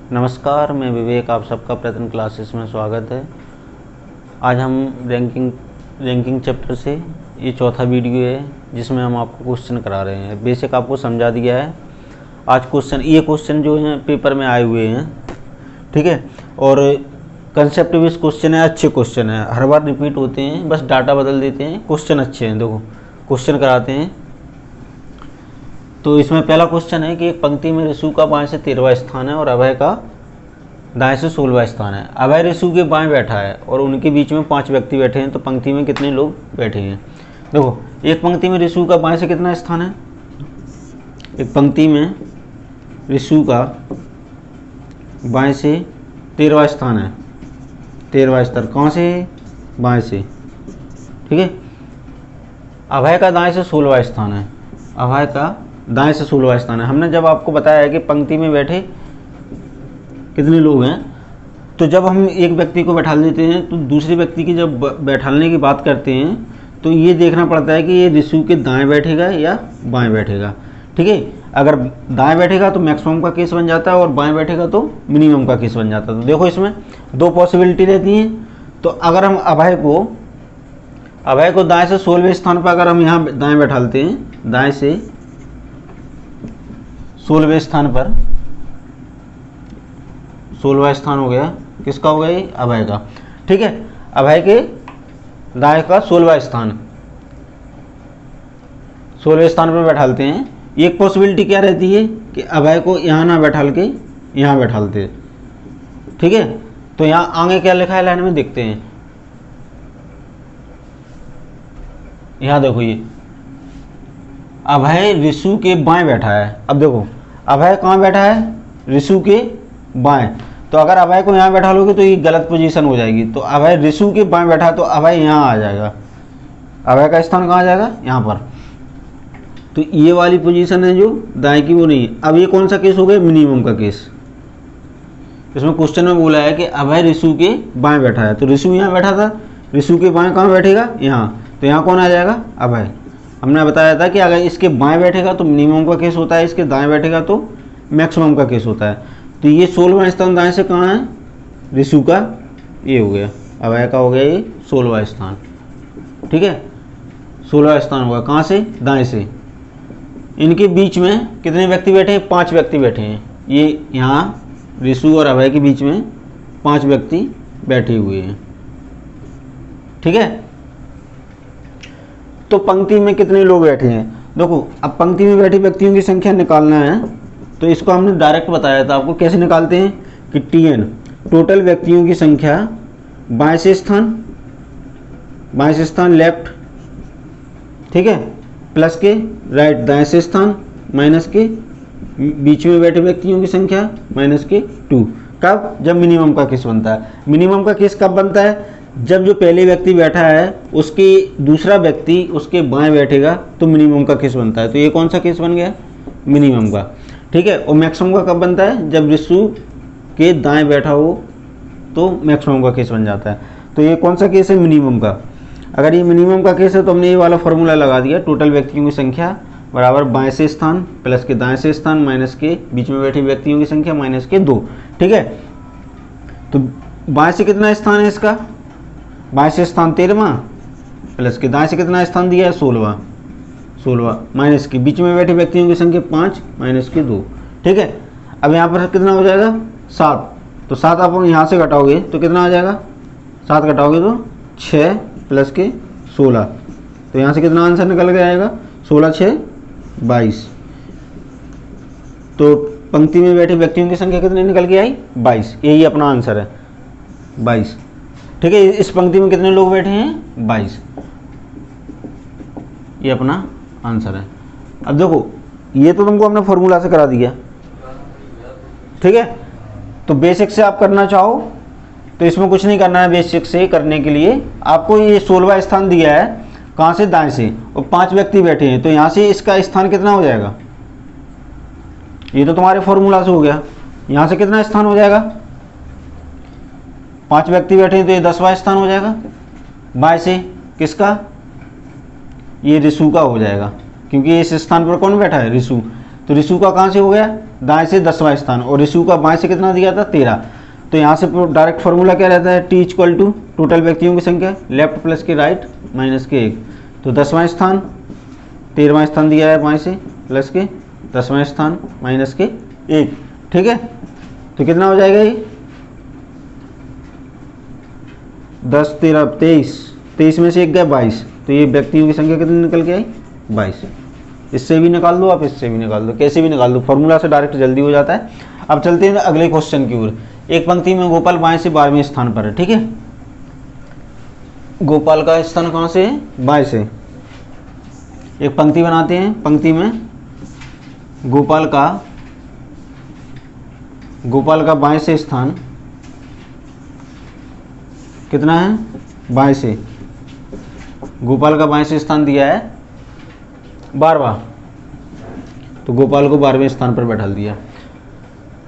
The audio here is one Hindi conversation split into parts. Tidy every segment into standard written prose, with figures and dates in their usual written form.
नमस्कार, मैं विवेक, आप सबका प्रयत्न क्लासेस में स्वागत है। आज हम रैंकिंग चैप्टर से ये चौथा वीडियो है जिसमें हम आपको क्वेश्चन करा रहे हैं। बेसिक आपको समझा दिया है। आज ये क्वेश्चन जो हैं पेपर में आए हुए हैं, ठीक है। और कंसेप्ट बेस्ड क्वेश्चन है, अच्छे क्वेश्चन है, हर बार रिपीट होते हैं, बस डाटा बदल देते हैं, क्वेश्चन अच्छे हैं। देखो क्वेश्चन कराते हैं। तो इसमें पहला क्वेश्चन है कि एक पंक्ति में ऋषु का बाएं से 13वां स्थान है और अभय का दाएं से 16वां स्थान है। अभय ऋषु के बाएं बैठा है और उनके बीच में 5 व्यक्ति बैठे हैं। तो पंक्ति में कितने लोग बैठे हैं? देखो, एक पंक्ति में ऋषु का बाएं से कितना स्थान है? एक पंक्ति में ऋषु का बाएं से 13वां स्थान है। 13वां स्तर कहाँ से? बाएं से, ठीक है। अभय का दाएं से 16वां स्थान है। अभय का दाएं से 16वां स्थान है। हमने जब आपको बताया है कि पंक्ति में बैठे कितने लोग हैं, तो जब हम एक व्यक्ति को बैठा देते हैं तो दूसरे व्यक्ति की जब बैठाने की बात करते हैं तो ये देखना पड़ता है कि ये ऋषु के दाएं बैठेगा या बाएं बैठेगा, ठीक है। अगर दाएं बैठेगा तो मैक्सिमम का केस बन जाता है और बाएं बैठेगा तो मिनिमम का केस बन जाता है। तो देखो इसमें दो पॉसिबिलिटी रहती हैं। तो अगर हम अभय को दाएं से 16वें स्थान पर अगर हम यहाँ दाएं बैठा लेते हैं, दाएं से 16वें स्थान पर, 16वां स्थान हो गया, किसका हो गया ये? अभय का, ठीक है। अभय के दाएं का 16वां स्थान, 16वें स्थान पर बैठालते हैं। एक पॉसिबिलिटी क्या रहती है कि अभय को यहाँ ना बैठाल के यहाँ बैठालते हैं, ठीक है। तो यहाँ आगे क्या लिखा है लाइन में देखते हैं। यहाँ देखो, ये अभय ऋषु के बाएं बैठा है। अब देखो अभय कहाँ बैठा है? ऋषु के बाएं। तो अगर अभय को यहाँ बैठा लोगे तो ये गलत पोजीशन हो जाएगी। तो अभय ऋषु के बाएं बैठा तो अभय यहाँ आ जाएगा। अभय का स्थान कहाँ आ जाएगा? यहाँ पर। तो ये वाली पोजीशन है जो दाएं की, वो नहीं है। अब ये कौन सा केस हो गया? मिनिमम का केस। इसमें क्वेश्चन में बोला है कि अभय ऋषु के बाएं बैठा है। तो ऋषु यहाँ बैठा था, ऋषु के बाएं कहाँ बैठेगा? यहाँ। तो यहाँ कौन आ जाएगा? अभय। हमने बताया था कि अगर इसके बाएं बैठेगा तो मिनिमम का केस होता है, इसके दाएं बैठेगा तो मैक्सिमम का केस होता है। तो ये 16वां स्थान दाएं से कहाँ है? ऋषु का ये हो गया, अभय का हो गया ये 16वां स्थान, ठीक है। 16वां स्थान होगा कहाँ से? दाएं से। इनके बीच में कितने व्यक्ति बैठे हैं? 5 व्यक्ति बैठे हैं। ये यहाँ ऋषु और अभय के बीच में 5 व्यक्ति बैठे हुए हैं, ठीक है। तो पंक्ति में कितने लोग बैठे हैं? देखो, अब पंक्ति में बैठे व्यक्तियों की संख्या निकालना है। तो इसको हमने डायरेक्ट बताया था आपको, कैसे निकालते हैं कि TN टोटल व्यक्तियों की संख्या बाएं से स्थान लेफ्ट, ठीक है, प्लस के राइट दाएं से स्थान, माइनस के बीच में बैठे व्यक्तियों की संख्या माइनस के 2। कब? जब मिनिमम का केस बनता है। मिनिमम का केस कब बनता है? जब जो पहले व्यक्ति बैठा है उसके दूसरा व्यक्ति उसके बाएं बैठेगा तो मिनिमम का केस बनता है। तो ये कौन सा केस बन गया? मिनिमम का, ठीक है। और मैक्सिमम का कब बनता है? जब ऋषु के दाएं बैठा हो तो मैक्सिमम का केस बन जाता है। तो ये कौन सा केस है? मिनिमम का। अगर ये मिनिमम का केस है तो हमने ये वाला फॉर्मूला लगा दिया, टोटल व्यक्तियों की संख्या बराबर बाएं से स्थान प्लस के दाएं से स्थान माइनस के बीच में बैठे व्यक्तियों की संख्या माइनस के 2, ठीक है। तो बाएं से कितना स्थान है इसका? बाएं से स्थान 13वां प्लस के दाएं से कितना स्थान दिया है? 16वां माइनस के बीच में बैठे व्यक्तियों की संख्या 5 माइनस के 2, ठीक है। अब यहाँ पर कितना हो जाएगा? 7। तो 7 आप यहाँ से घटाओगे तो कितना आ जाएगा? 7 घटाओगे तो 6 प्लस के 16। तो यहाँ से कितना आंसर निकल के आएगा? 16 6 22। तो पंक्ति में बैठे व्यक्तियों की संख्या कितनी निकल के आई? 22। यही अपना आंसर है, 22, ठीक है। इस पंक्ति में कितने लोग बैठे हैं? 22। ये अपना आंसर है। अब देखो, ये तो तुमको हमने फॉर्मूला से करा दिया, ठीक है। तो बेसिक से आप करना चाहो तो इसमें कुछ नहीं करना है। बेसिक से करने के लिए आपको ये 16वां स्थान दिया है, कहाँ से? दाएं से, और 5 व्यक्ति बैठे हैं। तो यहाँ से इसका स्थान कितना हो जाएगा? ये तो तुम्हारे फॉर्मूला से हो गया। यहाँ से कितना स्थान हो जाएगा? 5 व्यक्ति बैठे हैं तो ये 10वां स्थान हो जाएगा। बाएं से किसका? ये ऋषु का हो जाएगा, क्योंकि इस स्थान पर कौन बैठा है? ऋषु। तो ऋषु का कहाँ से हो गया? दाएं से 10वां स्थान, और ऋषु का बाएं से कितना दिया था 13। तो यहाँ से डायरेक्ट फॉर्मूला क्या रहता है, टी इक्वल टू टोटल व्यक्तियों की संख्या लेफ्ट प्लस के राइट माइनस के 1। तो 10वां स्थान 13वां स्थान दिया है बाएं से प्लस के 10वां स्थान माइनस के 1। ठीक है, तो कितना हो जाएगा ये 10 13 23, 23 में से 1 गया 22। तो ये व्यक्तियों की संख्या कितनी निकल के आई 22। इससे भी निकाल दो आप, इससे भी निकाल दो, कैसे भी निकाल दो, फॉर्मूला से डायरेक्ट जल्दी हो जाता है। अब चलते हैं अगले क्वेश्चन की ओर। एक पंक्ति में गोपाल बाएं से 12वें स्थान पर है। ठीक है, गोपाल का स्थान कहाँ से है, बाएं से। एक पंक्ति बनाते हैं, पंक्ति में गोपाल का बाएं से स्थान कितना है, बाएं से। गोपाल का बाएं से स्थान दिया है 12वां, तो गोपाल को 12वें स्थान पर बैठा दिया।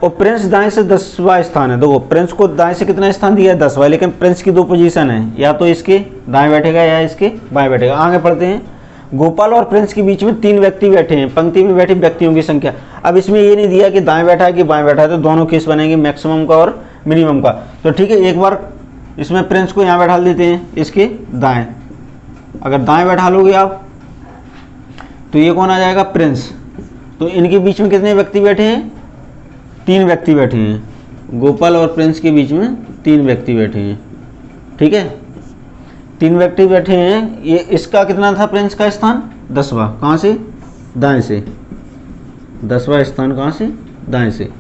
और प्रिंस दाएं से 10वां स्थान है। देखो प्रिंस को दाएं से कितना स्थान दिया है 10वां, लेकिन प्रिंस की 2 पोजीशन है, या तो इसके दाएं बैठेगा या इसके बाएं बैठेगा। आगे पढ़ते हैं, गोपाल और प्रिंस के बीच में 3 व्यक्ति बैठे हैं, पंक्ति में बैठे व्यक्तियों की संख्या। अब इसमें ये नहीं दिया कि दाएं बैठा है कि बाएं बैठा है, तो दोनों केस बनेंगे, मैक्सिमम का और मिनिमम का। तो ठीक है, एक बार इसमें प्रिंस को यहाँ बैठा देते हैं, इसके दाएं। अगर दाएं बैठा लोगे आप तो ये कौन आ जाएगा, प्रिंस। तो इनके बीच में कितने व्यक्ति बैठे हैं, 3 व्यक्ति बैठे हैं। गोपाल और प्रिंस के बीच में 3 व्यक्ति बैठे हैं। ठीक है, 3 व्यक्ति बैठे हैं। ये इसका कितना था, प्रिंस का स्थान 10वां, कहाँ से, दाएं से। 10वां स्थान कहाँ से, दाएं से।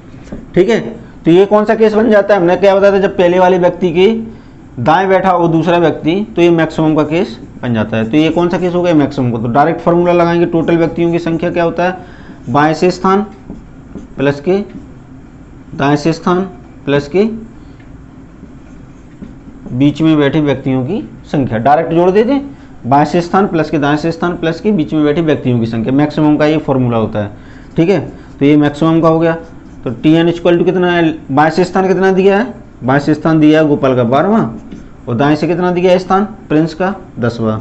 ठीक है, तो ये कौन सा केस बन जाता है, हमने क्या बताया था, जब पहले वाले व्यक्ति के दाएं बैठा हो दूसरा व्यक्ति, तो ये मैक्सिमम का केस बन जाता है। तो ये कौन सा केस हो गया, मैक्सिमम का। तो डायरेक्ट फॉर्मूला लगाएंगे, टोटल व्यक्तियों की संख्या क्या होता है, बाएं से स्थान प्लस के दाएं से स्थान प्लस के बीच में बैठे व्यक्तियों की संख्या। डायरेक्ट जोड़ देते हैं, बाएं से स्थान प्लस के दाएं से स्थान प्लस के बीच में बैठे व्यक्तियों की संख्या। मैक्सिमम का ये फॉर्मूला होता है। ठीक है, तो ये मैक्सिमम का हो गया। तो टी एन इक्वल टू कितना है, बाएं से स्थान कितना दिया है, बाएं से स्थान दिया है गोपाल का 12वां, और दाएं से कितना दिया है स्थान, प्रिंस का 10वां,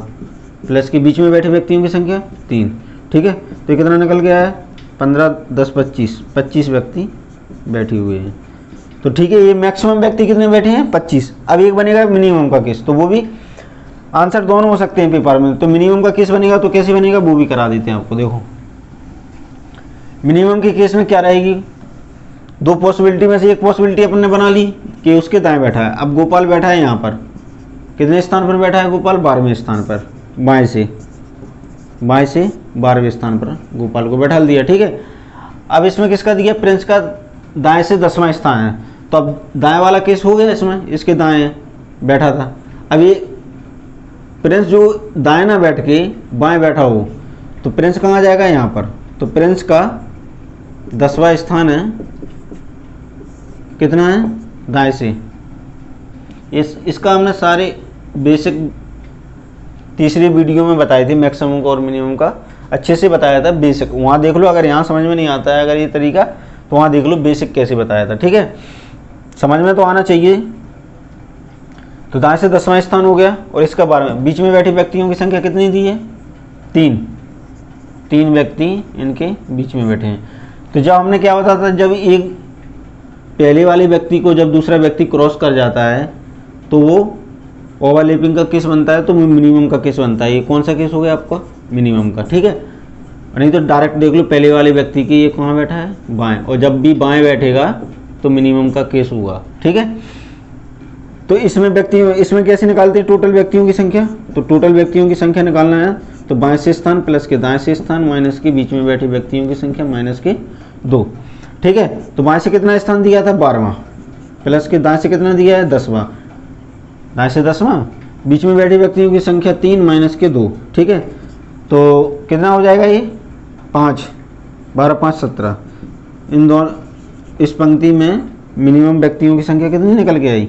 प्लस के बीच में बैठे व्यक्तियों की संख्या 3। ठीक है, तो कितना निकल गया है, 15 10 25 व्यक्ति बैठे हुए हैं। तो ठीक है, ये मैक्सिमम व्यक्ति कितने बैठे हैं, 25। अब एक बनेगा मिनिमम का केस, तो वो भी आंसर दोनों हो सकते हैं पेपर में। तो मिनिमम का केस बनेगा तो कैसे बनेगा, वो भी करा देते हैं आपको। देखो मिनिमम के केस में क्या रहेगी, 2 पॉसिबिलिटी में से एक पॉसिबिलिटी अपन ने बना ली कि उसके दाएं बैठा है। अब गोपाल बैठा है यहाँ पर, कितने स्थान पर बैठा है गोपाल, 12वें स्थान पर, बाएं से 12वें स्थान पर गोपाल को बैठा दिया। ठीक है, अब इसमें किसका दिया, प्रिंस का दाएं से 10वां स्थान है। तो अब दाएं वाला केस हो गया, इसमें इसके दाएं बैठा था। अब ये प्रिंस जो दाएं ना बैठ के बाएं बैठा हो, तो प्रिंस कहाँ जाएगा, यहाँ पर। तो प्रिंस का 10वां स्थान है, कितना है, दाएं से। इसका हमने सारे बेसिक तीसरी वीडियो में बताए थे, मैक्सिमम का और मिनिमम का अच्छे से बताया था, बेसिक। वहाँ देख लो, अगर यहाँ समझ में नहीं आता है अगर ये तरीका, तो वहाँ देख लो बेसिक कैसे बताया था। ठीक है, समझ में तो आना चाहिए। तो दाएं से 10वां स्थान हो गया, और इसका 12वां। बीच में बैठे व्यक्तियों की संख्या कितनी दी है, 3 व्यक्ति इनके बीच में बैठे हैं। तो जब हमने क्या बताया था, जब एक पहले वाले व्यक्ति को जब दूसरा व्यक्ति क्रॉस कर जाता है तो वो ओवरलैपिंग का केस बनता है, तो मिनिमम का केस बनता है। ये कौन सा केस हो गया आपका, मिनिमम का। ठीक है, नहीं तो डायरेक्ट देख लो, पहले वाले व्यक्ति की ये कहाँ बैठा है, बाएं, और जब भी बाएं बैठेगा तो मिनिमम का केस होगा। ठीक है, तो इसमें कैसे निकालते हैं टोटल व्यक्तियों की संख्या। तो टोटल व्यक्तियों की संख्या निकालना है तो बाएं से स्थान प्लस के दाएं से स्थान माइनस के बीच में बैठे व्यक्तियों की संख्या माइनस के 2। ठीक है, तो बाएं से कितना स्थान दिया था, 12वां, प्लस के दाएं से कितना दिया है, 10वां, दाएं से 10वां, बीच में बैठे व्यक्तियों की संख्या 3 माइनस के 2। ठीक है, तो कितना हो जाएगा ये, 5, 12 5 17। इन दोनों, इस पंक्ति में मिनिमम व्यक्तियों की संख्या कितनी निकल के आई,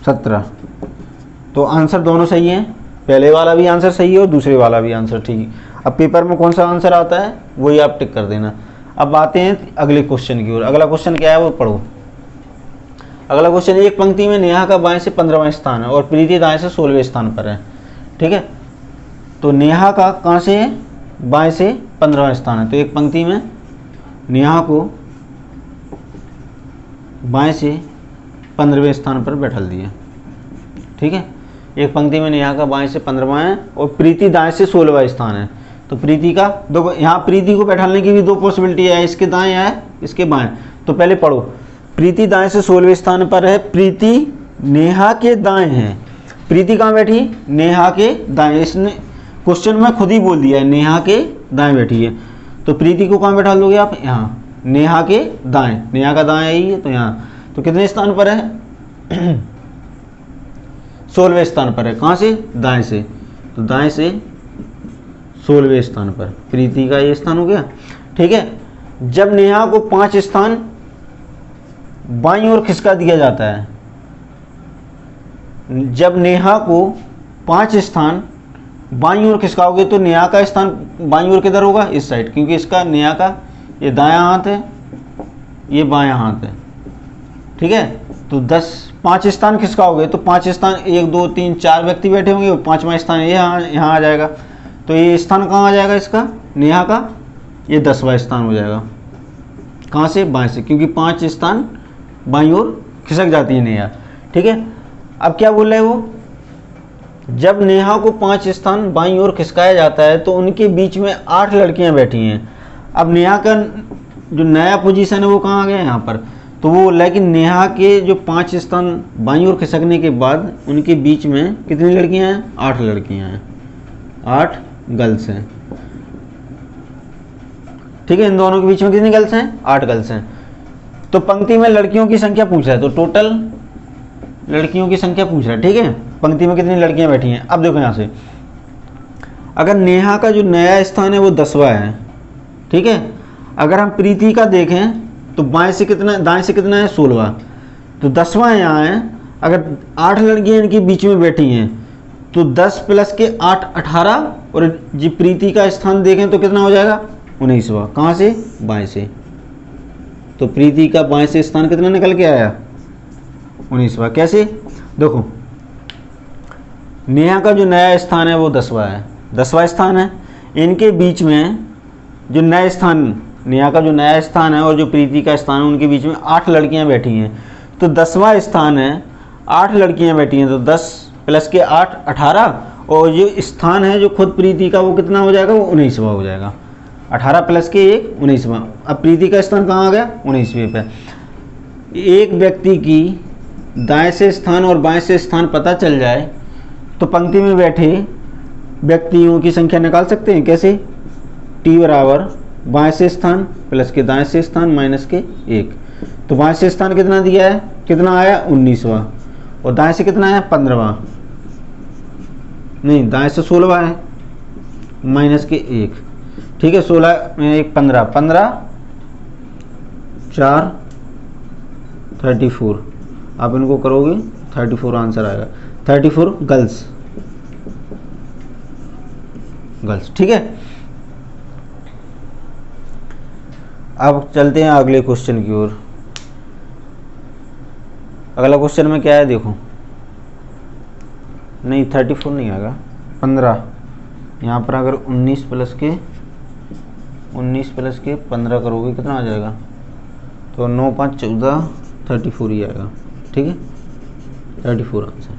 17। तो आंसर दोनों सही है, पहले वाला भी आंसर सही है और दूसरे वाला भी आंसर ठीक है। अब पेपर में कौन सा आंसर आता है वही आप टिक कर देना। अब आते हैं अगले क्वेश्चन की ओर। अगला क्वेश्चन क्या है वो पढ़ो। अगला क्वेश्चन, एक पंक्ति में नेहा का बाएं से 15वां स्थान है और प्रीति दाएं से 16वें स्थान पर है। ठीक है, तो नेहा का कहाँ से है, बाएं से 15वां स्थान है। तो एक पंक्ति में नेहा को बाएं से 15वें स्थान पर बैठा दिया। ठीक है, एक पंक्ति में नेहा का बाएं से 15वां है और प्रीति दाएं से 16वां स्थान है। तो प्रीति का देखो, यहाँ प्रीति को बैठाने की भी दो पॉसिबिलिटी है, इसके दाएं है इसके बाएं। तो पहले पढ़ो, प्रीति दाएं से 16वें स्थान पर है, प्रीति नेहा के दाएं है। प्रीति कहाँ बैठी? नेहा के दाएं। इसने क्वेश्चन में खुद ही बोल दिया है नेहा के दाएं बैठी है। तो प्रीति को कहाँ बैठा लोगे आप? यहाँ, नेहा के दाएं। नेहा का दाएं यही है, तो यहाँ तो कितने स्थान पर है? 16वें स्थान पर है। कहाँ से? दाएं से। तो दाएं से 16वें स्थान पर प्रीति का ये स्थान हो गया। ठीक है, जब नेहा को 5 स्थान बाईं ओर खिसका दिया जाता है, जब नेहा को 5 स्थान बाईं ओर खिसकाओगे तो नेहा का स्थान बाईं ओर किधर होगा? इस साइड, क्योंकि इसका नेहा का ये दायां हाथ है, ये बायां हाथ है। ठीक है, तो 5 स्थान खिसकाओगे तो 5 स्थान 1 2 3 4 व्यक्ति बैठे होंगे, 5वां स्थान ये यहाँ आ जाएगा। तो ये स्थान कहाँ आ जाएगा इसका? नेहा का ये 10वां स्थान हो जाएगा। कहाँ से? बाएं से, क्योंकि 5 स्थान बाईं ओर खिसक जाती है नेहा। ठीक है, अब क्या बोल रहे हैं वो? जब नेहा को 5 स्थान बाईं ओर खिसकाया जाता है तो उनके बीच में 8 लड़कियां बैठी हैं। अब नेहा का जो नया पोजीशन है वो कहाँ आ गया? यहाँ पर। तो वो बोल रहा है कि नेहा के जो 5 स्थान बाईं ओर खिसकने के बाद उनके बीच में कितनी लड़कियां हैं? 8 लड़कियां हैं, 8 गर्ल्स हैं। ठीक है, इन दोनों के बीच में कितनी गर्ल्स हैं? 8 गर्ल्स हैं। तो पंक्ति में लड़कियों की संख्या पूछ रहा है, तो टोटल लड़कियों की संख्या पूछ रहा है। ठीक है, पंक्ति में कितनी लड़कियां बैठी हैं। अब देखो यहाँ से, अगर नेहा का जो नया स्थान है वो 10वां है। ठीक है, अगर हम प्रीति का देखें तो बाएं से कितना, दाएं से कितना है? 16वां। तो 10वां यहाँ है। अगर 8 लड़कियां इनके बीच में बैठी हैं तो 10 प्लस के 8 18, और जी प्रीति का स्थान देखें तो कितना हो जाएगा? 19वां। कहाँ से? बाएं से। तो प्रीति का बाएं से स्थान कितना निकल के आया? 19वां। कैसे? देखो, नेहा का जो नया स्थान है वो 10वां है, 10वां स्थान है। इनके बीच में जो नया स्थान, नेहा का जो नया स्थान है और जो प्रीति का स्थान है, उनके बीच में 8 लड़कियां बैठी हैं। तो 10वां स्थान है, 8 लड़कियां बैठी हैं, तो 10 प्लस के 8 18, और जो स्थान है जो खुद प्रीति का वो कितना हो जाएगा? वो 19वां हो जाएगा। 18 प्लस के 1 19वां। अब प्रीति का स्थान कहाँ आ गया? 19वें पे। एक व्यक्ति की दाएं से स्थान और बाएं से स्थान पता चल जाए तो पंक्ति में बैठे व्यक्तियों की संख्या निकाल सकते हैं। कैसे? टी बराबर बाएं से स्थान प्लस के दाएं से स्थान माइनस के 1। तो बाएं से स्थान कितना दिया है? कितना आया? 19वां। और दाएं से कितना है? 15वां। नहीं, दाएं से 16वां है, माइनस के 1। ठीक है, 16 में 1 15, 15 4 34। आप इनको करोगे 34 आंसर आएगा। 34 गर्ल्स। ठीक है, अब चलते हैं अगले क्वेश्चन की ओर। अगला क्वेश्चन में क्या है देखो, नहीं 34 नहीं आएगा, 15। यहाँ पर अगर 19 प्लस के 15 करोगे कितना आ जाएगा? तो 9 5 14 34 ही आएगा। ठीक है, 34 आंसर।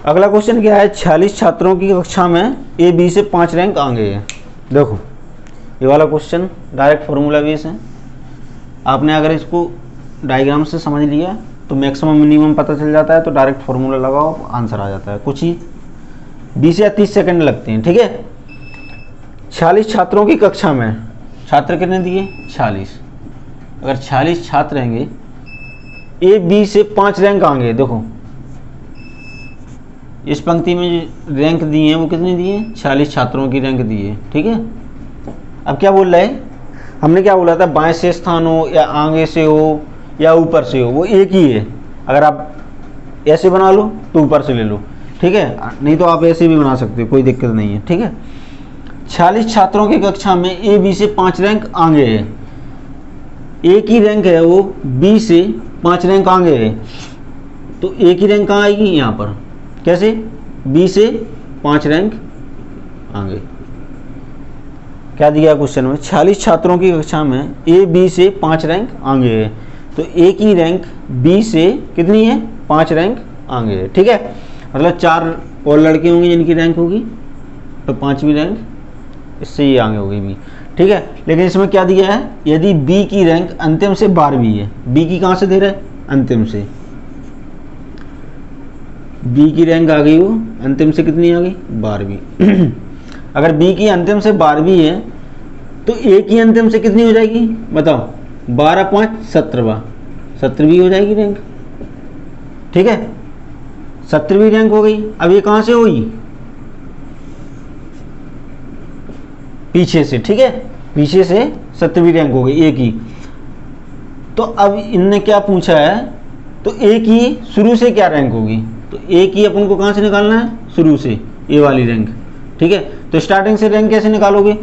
अगला क्वेश्चन क्या है? 46 छात्रों की कक्षा में ए बी से 5 रैंक आगे है। देखो, ये वाला क्वेश्चन डायरेक्ट फॉर्मूला बेस है। आपने अगर इसको डायग्राम से समझ लिया तो मैक्सिमम मिनिमम पता चल जाता है, तो डायरेक्ट फॉर्मूला लगाओ, आंसर आ जाता है। कुछ ही 20 या 30 सेकंड लगते हैं। ठीक है, 46 छात्रों की कक्षा में छात्र कितने दिए? 46। अगर 46 छात्र रहेंगे, ए बी से 5 रैंक आगे। देखो, इस पंक्ति में जो रैंक दिए हैं वो कितने दिए? 46 छात्रों की रैंक दी है। ठीक है, अब क्या बोल रहा है? हमने क्या बोला था? बाएं से स्थान हो या आगे से हो या ऊपर से हो, वो एक ही है। अगर आप ऐसे बना लो तो ऊपर से ले लो। ठीक है, नहीं तो आप ऐसे भी बना सकते हो, कोई दिक्कत नहीं है। ठीक है, 46 छात्रों की कक्षा में ए बी से 5 रैंक आगे है। एक ही रैंक है वो बी से 5 रैंक आगे है, तो एक ही रैंक कहाँ आएगी? यहाँ पर। कैसे? बी से 5 रैंक आगे। क्या दिया क्वेश्चन में, 46 छात्रों की कक्षा में ए बी से 5 रैंक आगे है, तो ए की रैंक बी से कितनी है, 5 रैंक आगे है। ठीक है, मतलब 4 और लड़के होंगे जिनकी रैंक होगी, तो 5वीं रैंक इससे ये आगे होगी बी। ठीक है, लेकिन इसमें क्या दिया है, यदि बी की रैंक अंतिम से 12वीं है, बी की कहाँ से दे रहा है, अंतिम से, बी की रैंक आ गई वो अंतिम से कितनी आ गई, 12वीं। अगर बी की अंतिम से 12वीं है तो ए की अंतिम से कितनी हो जाएगी बताओ, 12 5 17वां, 17वीं हो जाएगी रैंक। ठीक है, 17वीं रैंक हो गई। अब ये कहाँ से हुई, पीछे से। ठीक है, पीछे से 17वीं रैंक हो गई ए की। तो अब इनने क्या पूछा है, तो ए की शुरू से क्या रैंक होगी, तो ए की अपन को कहाँ से निकालना है, शुरू से, ए वाली रैंक। ठीक है, तो स्टार्टिंग से रैंक कैसे निकालोगे,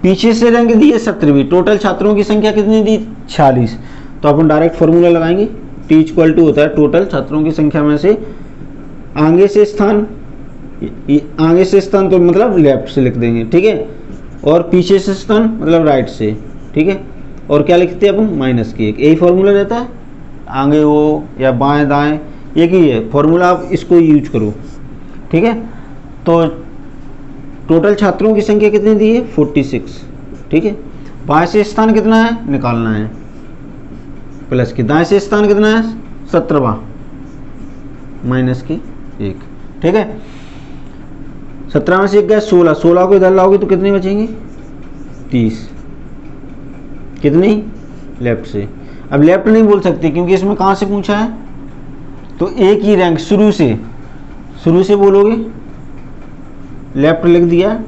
पीछे से रैंक दी है 17वीं, टोटल छात्रों की संख्या कितनी दी, 46, तो अपन डायरेक्ट फॉर्मूला लगाएंगे, टी इक्वल टू होता है टोटल छात्रों की संख्या में से आगे से स्थान, आगे से स्थान तो मतलब लेफ्ट से लिख देंगे। ठीक है, और पीछे से स्थान मतलब राइट से। ठीक है, और क्या लिखते हैं अपन, -1, यही फॉर्मूला रहता है, आगे हो या बाएं दाएं एक ही है फॉर्मूला, आप इसको यूज करो। ठीक है, तो टोटल छात्रों की संख्या कितनी दी है, 46। ठीक है, बाएं से स्थान कितना है निकालना है, प्लस के, दाएं से स्थान कितना है 17वां, -1। ठीक है, 17 में से 1 गया 16, 16 को इधर लाओगे तो कितने बचेंगे, 30। कितनी, लेफ्ट से। अब लेफ्ट नहीं बोल सकते क्योंकि इसमें कहाँ से पूछा है, तो ए की रैंक शुरू से बोलोगे, लेफ्ट लिख दिया,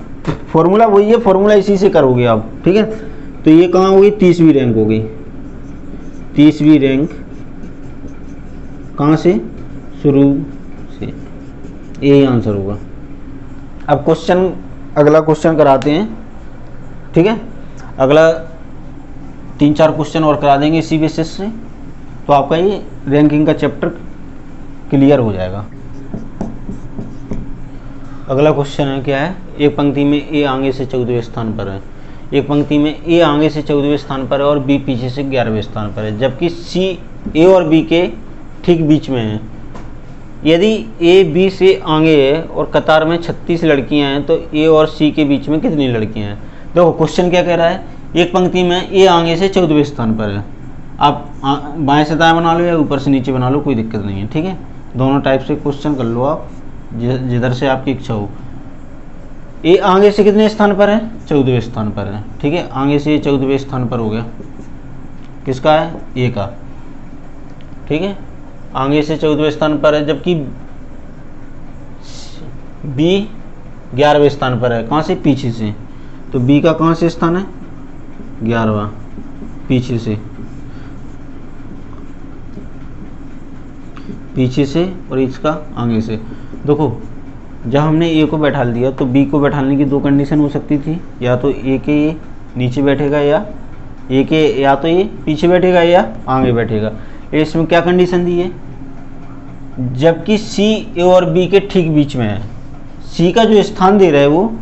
फॉर्मूला वही है, फॉर्मूला इसी से करोगे आप। ठीक है, तो ये कहाँ हो गई, 30वीं रैंक हो गई, 30वीं रैंक कहाँ से, शुरू से, यही आंसर होगा। अब क्वेश्चन, अगला क्वेश्चन कराते हैं। ठीक है, अगला 3-4 क्वेश्चन और करा देंगे इसी बेसिस से, तो आपका ये रैंकिंग का चैप्टर क्लियर हो जाएगा। अगला क्वेश्चन है क्या है, एक पंक्ति में ए आगे से 14वें स्थान पर है, एक पंक्ति में ए आगे से 14वें स्थान पर है और बी पीछे से 11वें स्थान पर है, जबकि सी ए और बी के ठीक बीच में है। यदि ए बी से आगे है और कतार में 36 लड़कियां हैं, तो ए और सी के बीच में कितनी लड़कियां हैं। देखो क्वेश्चन क्या कह रहा है, एक पंक्ति में ए आगे से 14वें स्थान पर है, आप बाएं से दाएं बना लो या ऊपर से नीचे बना लो, कोई दिक्कत नहीं है। ठीक है, दोनों टाइप से क्वेश्चन कर लो आप, जिधर से आपकी इच्छा हो। ए आगे से कितने स्थान पर है, 14वें स्थान पर है। ठीक है, आगे से 14वें स्थान पर हो गया, किसका है, ए का। ठीक है, आगे से 14वें स्थान पर है, जबकि बी 11वें स्थान पर है, कहाँ से, पीछे से। तो बी का कहाँ से स्थान है, 11वां, पीछे से, और इसका आगे से। देखो जब हमने ए को बैठा दिया तो बी को बैठाने की 2 कंडीशन हो सकती थी, या तो ए के ये नीचे बैठेगा, या ए के या तो ये पीछे बैठेगा या आगे बैठेगा। इसमें क्या कंडीशन दी है, जबकि सी ए और बी के ठीक बीच में है, सी का जो स्थान दे रहा है वो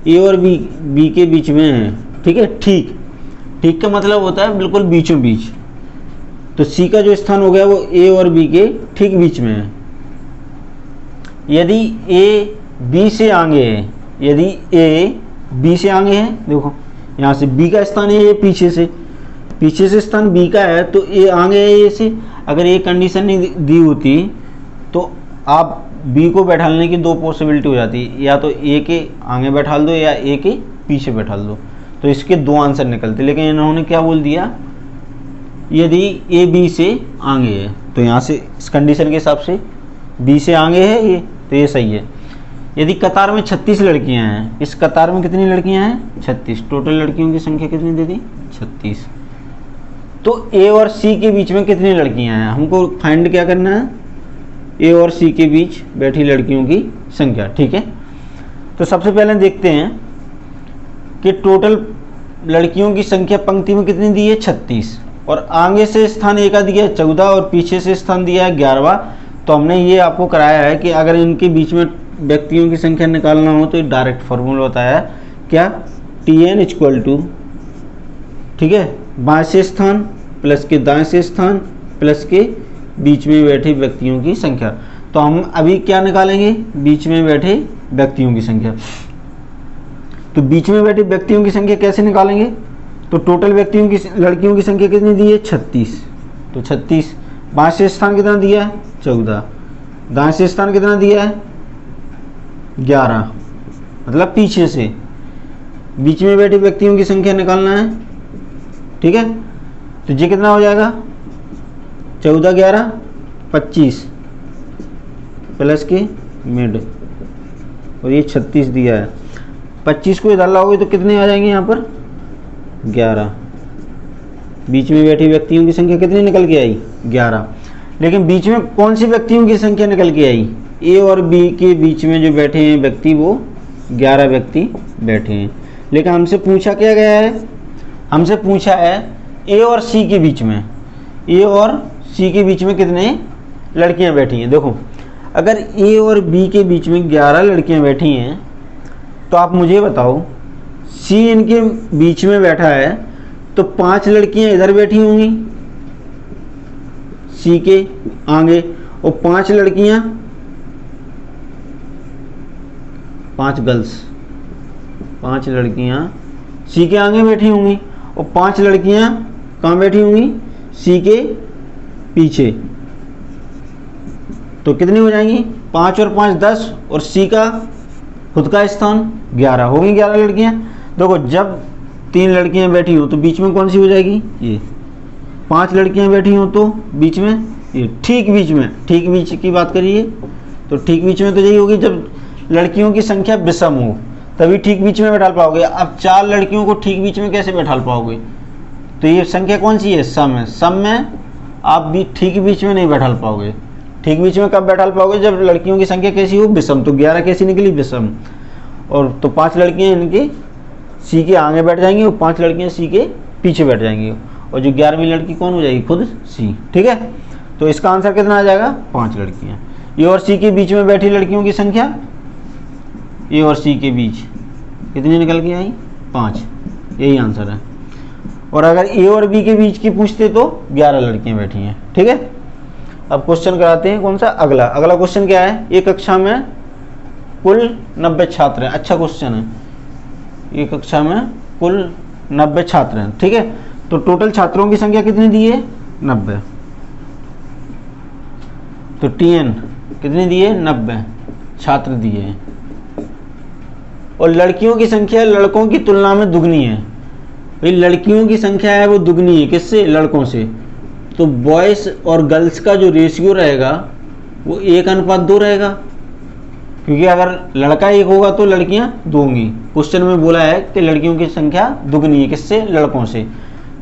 ए और बी के बीच में है। ठीक है, ठीक का मतलब होता है बिल्कुल बीचों बीच, तो सी का जो स्थान हो गया वो ए और बी के ठीक बीच में है। यदि ए बी से आगे है, यदि ए बी से आगे है, देखो यहाँ से बी का स्थान है, ये पीछे से स्थान बी का है, तो ए आगे है ए से। अगर ये कंडीशन नहीं दी होती तो आप बी को बैठाने की 2 पॉसिबिलिटी हो जाती, या तो ए के आगे बैठा दो या ए के पीछे बैठा दो, तो इसके 2 आंसर निकलते। लेकिन इन्होंने क्या बोल दिया, यदि ए बी से आगे है, तो यहाँ से इस कंडीशन के हिसाब से बी से आगे है ये, तो ये सही है। यदि कतार में 36 लड़कियां हैं, इस कतार में कितनी लड़कियां हैं, 36, टोटल लड़कियों की संख्या कितनी दे दी, 36, तो ए और सी के बीच में कितनी लड़कियां हैं, हमको फाइंड क्या करना है, ए और सी के बीच बैठी लड़कियों की संख्या। ठीक है, तो सबसे पहले देखते हैं कि टोटल लड़कियों की संख्या पंक्ति में कितनी दी है, 36, और आगे से स्थान ए का दिया है 14 और पीछे से स्थान दिया है 11वां। तो हमने ये आपको कराया है कि अगर इनके बीच में व्यक्तियों की संख्या निकालना हो तो डायरेक्ट फॉर्मूला होता है क्या, Tn इक्वल टू, ठीक है, बाएं से स्थान प्लस के दाएं से स्थान प्लस के बीच में बैठे व्यक्तियों की संख्या। तो हम अभी क्या निकालेंगे, बीच में बैठे व्यक्तियों की संख्या। तो बीच में बैठे व्यक्तियों की संख्या कैसे निकालेंगे, तो टोटल व्यक्तियों की, लड़कियों की संख्या कितनी दी है 36, तो 36, बाएं से स्थान कितना दिया है 14, दाएं से स्थान कितना दिया है 11, मतलब पीछे से बीच में बैठे व्यक्तियों की संख्या निकालना है, ठीक है। तो ये कितना हो जाएगा 14 11 25 प्लस के मिड, और ये 36 दिया है। 25 को इधर लाओगे तो कितने आ जाएंगे यहाँ पर 11, बीच में बैठे व्यक्तियों की संख्या कितनी निकल के आई 11। लेकिन बीच में कौन सी व्यक्तियों की संख्या निकल के आई, ए और बी के बीच में जो बैठे हैं व्यक्ति वो 11 व्यक्ति बैठे हैं। लेकिन हमसे पूछा क्या गया है, हमसे पूछा है ए और सी के बीच में, ए और सी के बीच में कितने लड़कियां बैठी हैं। देखो अगर ए और बी के बीच में 11 लड़कियां बैठी हैं तो आप मुझे बताओ सी इनके बीच में बैठा है तो 5 लड़कियां इधर बैठी होंगी सी के आगे, और 5 लड़कियां, 5 गर्ल्स, 5 लड़कियां सी के आगे बैठी होंगी और 5 लड़कियां कहाँ बैठी होंगी सी के पीछे। तो कितनी हो जाएंगी 5 और 5 10, और सी का खुद का स्थान 11, होगी 11 लड़कियां। देखो जब 3 लड़कियां बैठी हो तो बीच में कौन सी हो जाएगी, ये 5 लड़कियां बैठी हो तो बीच में ये, ठीक बीच में, ठीक बीच की बात करिए तो ठीक बीच में तो यही होगी जब लड़कियों की संख्या विषम हो तभी ठीक बीच में बैठा पाओगे। अब 4 लड़कियों को ठीक बीच में कैसे बैठा पाओगे, तो ये संख्या कौन सी है सम है, सम में आप भी ठीक बीच में नहीं बैठा पाओगे। ठीक बीच में कब बैठा पाओगे, जब लड़कियों की संख्या कैसी हो विषम। तो 11 कैसी निकली विषम, और तो 5 लड़कियां इनके सी के आगे बैठ जाएंगी और 5 लड़कियां सी के पीछे बैठ जाएंगी, और जो 11वीं लड़की कौन हो जाएगी खुद सी, ठीक है। तो इसका आंसर कितना आ जाएगा 5 लड़कियां। ए और सी के बीच में बैठी लड़कियों की संख्या, ए और सी के बीच कितनी निकल के आई 5, यही आंसर है। और अगर ए और बी के बीच की पूछते तो 11 लड़कियां बैठी हैं, ठीक है। अब क्वेश्चन कराते हैं कौन सा, अगला क्वेश्चन क्या है, एक कक्षा में कुल 90 छात्र हैं। अच्छा क्वेश्चन है, एक कक्षा में कुल 90 छात्र हैं, ठीक है। तो टोटल छात्रों की संख्या कितनी दी है 90, तो Tn कितनी दी है 90 छात्र दिए हैं, और लड़कियों की संख्या लड़कों की तुलना में दुगनी है। भाई लड़कियों की संख्या है वो दुगनी है किससे, लड़कों से। तो बॉयज और गर्ल्स का जो रेशियो रहेगा वो 1:2 रहेगा, क्योंकि अगर लड़का 1 होगा तो लड़कियां 2 होंगी। क्वेश्चन में बोला है कि लड़कियों की संख्या दुगनी है किससे, लड़कों से,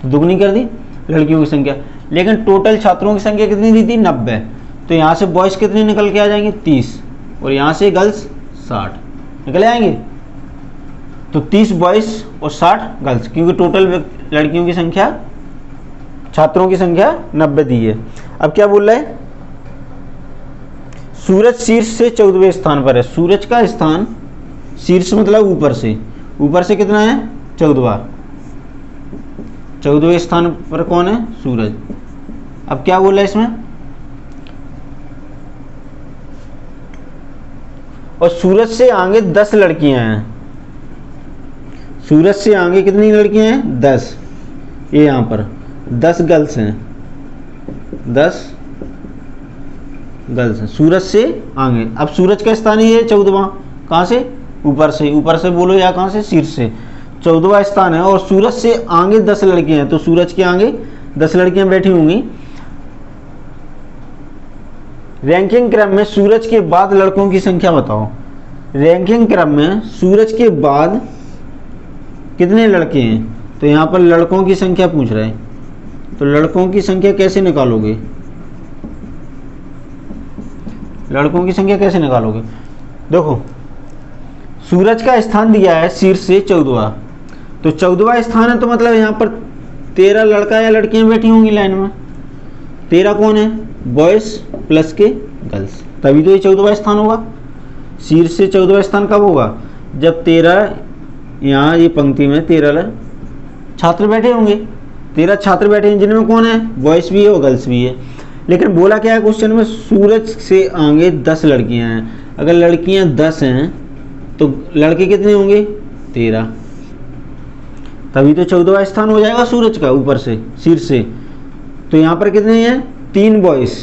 तो दुगनी कर दी लड़कियों की संख्या। लेकिन टोटल छात्रों की संख्या कितनी दी थी 90, तो यहाँ से बॉयज कितने निकल के आ जाएंगे 30, और यहाँ से गर्ल्स 60 निकल आएंगे। तो 30 बॉयज और 60 गर्ल्स, क्योंकि टोटल लड़कियों की संख्या, छात्रों की संख्या 90 दी है। अब क्या बोल रहा है, सूरज शीर्ष से 14वें स्थान पर है। सूरज का स्थान शीर्ष मतलब ऊपर से कितना है 14वें स्थान पर कौन है सूरज। अब क्या बोल रहा है इसमें, और सूरज से आगे 10 लड़कियां हैं। सूरज से आगे कितनी लड़कियां हैं 10, ये यहाँ पर 10 गर्ल्स हैं, 10 गर्ल्स हैं सूरज से आगे। अब सूरज का स्थान ही है 14वां, कहाँ से ऊपर से बोलो या कहाँ से शीर्ष से, 14वां स्थान है। और सूरज से आगे 10 लड़कियां हैं, तो सूरज के आगे 10 लड़कियां बैठी होंगी। रैंकिंग क्रम में सूरज के बाद लड़कों की संख्या बताओ। रैंकिंग क्रम में सूरज के बाद कितने लड़के हैं, तो यहाँ पर लड़कों की संख्या पूछ रहे हैं, तो लड़कों की संख्या कैसे निकालोगे, लड़कों की संख्या कैसे निकालोगे। देखो सूरज का स्थान दिया है शीर्ष से 14वां, तो 14वां स्थान है तो मतलब यहाँ पर 13 लड़का या लड़कियां बैठी होंगी लाइन में। 13 कौन है बॉयज प्लस के गर्ल्स, तभी तो ये 14वां स्थान होगा। शीर्ष से 14वां स्थान कब होगा, जब 13 यहाँ ये पंक्ति में 13 छात्र बैठे होंगे, 13 छात्र बैठे हैं, जिनमें कौन है, बॉयज़ भी है और गर्ल्स भी है। लेकिन बोला क्या है क्वेश्चन में, सूरज से आगे 10 लड़कियां हैं। अगर लड़कियां 10 हैं तो लड़के कितने होंगे, 13, तभी तो 14वां स्थान हो जाएगा सूरज का ऊपर से, शीर्ष से। तो यहाँ पर कितने हैं, 3 बॉयज़,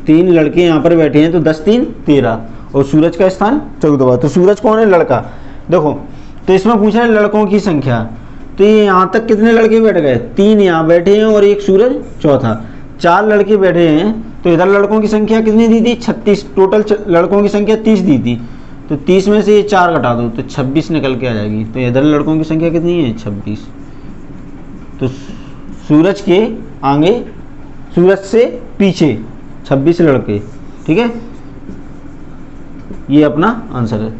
3 लड़के यहाँ पर बैठे हैं, तो 10 3 13, और सूरज का स्थान 14वां। तो सूरज कौन है, लड़का। देखो तो इसमें पूछा है लड़कों की संख्या, तो ये यहाँ तक कितने लड़के बैठ गए, 3 यहाँ बैठे हैं और एक सूरज चौथा, 4 लड़के बैठे हैं। तो इधर लड़कों की संख्या कितनी दी थी, 36, टोटल लड़कों की संख्या 30 दी थी। तो 30 में से ये 4 घटा दो तो 26 निकल के आ जाएगी। तो इधर लड़कों की संख्या कितनी है, 26। तो सूरज के आगे, सूरज से पीछे 26 लड़के। ठीक है, ये अपना आंसर है।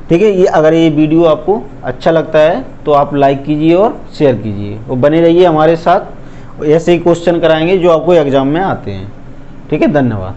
ठीक है, ये अगर ये वीडियो आपको अच्छा लगता है तो आप लाइक कीजिए और शेयर कीजिए, और बने रहिए हमारे साथ, ऐसे ही क्वेश्चन कराएंगे जो आपको एग्जाम में आते हैं। ठीक है, धन्यवाद।